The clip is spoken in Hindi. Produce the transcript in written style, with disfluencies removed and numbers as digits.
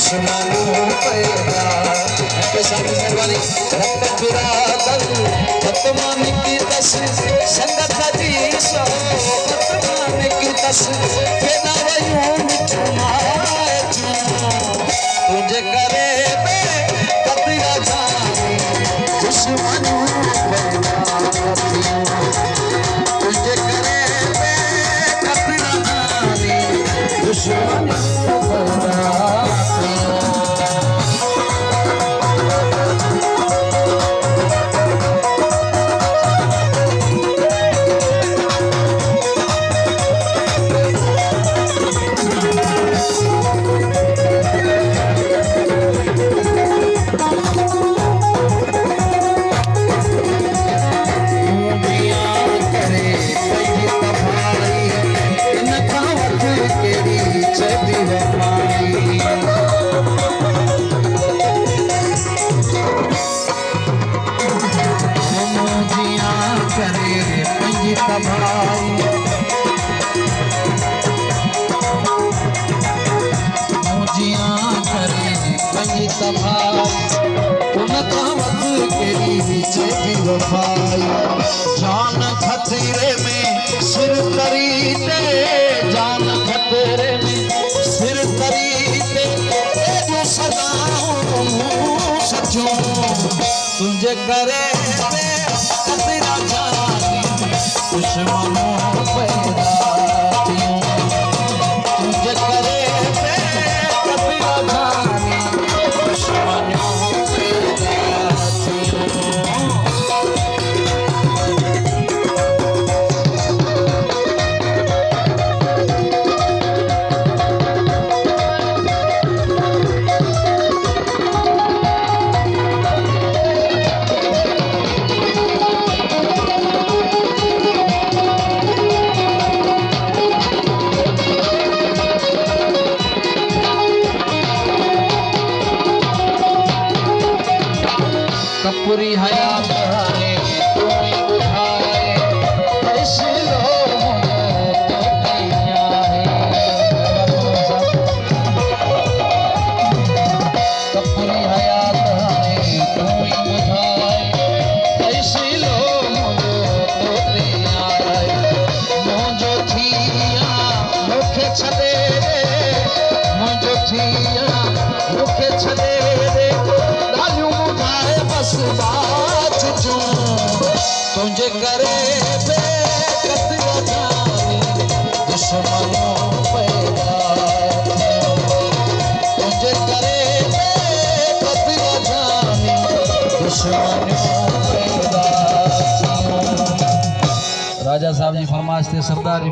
दुश्मनों पैदा के साथ मेहरबानी रक्त बिरादर वर्तमान की दस संगत जी सो वर्तमान की दस पैदा वयूं मिठुमाए तुझे करे बे कतिया जाने दुश्मनों पैदा तुझे करे बे कतिया जाने दुश्मनों जान खतरे में सिर तरी दे जान खतरे में सिर तरी दे जो सदाओं सचों तुझे करे कतरा जाने दुश्मनों पैदा तुझे करे कतरा जाने दुश्मनों पूरी हयात है तुम्हें बुझाए ऐसे लोग पूरी हयात है तुम्हें बुझाए ऐसे लोग मुझो थिया मुखे छदे मुझो थिया मुखे छदे बात जो तुझे करे बे कतरा जाने दुश्मनों पैदा तुझे करे बे कतरा जाने दुश्मनों पैदा। राजा साहब जी फरमाइश थे सरदार जी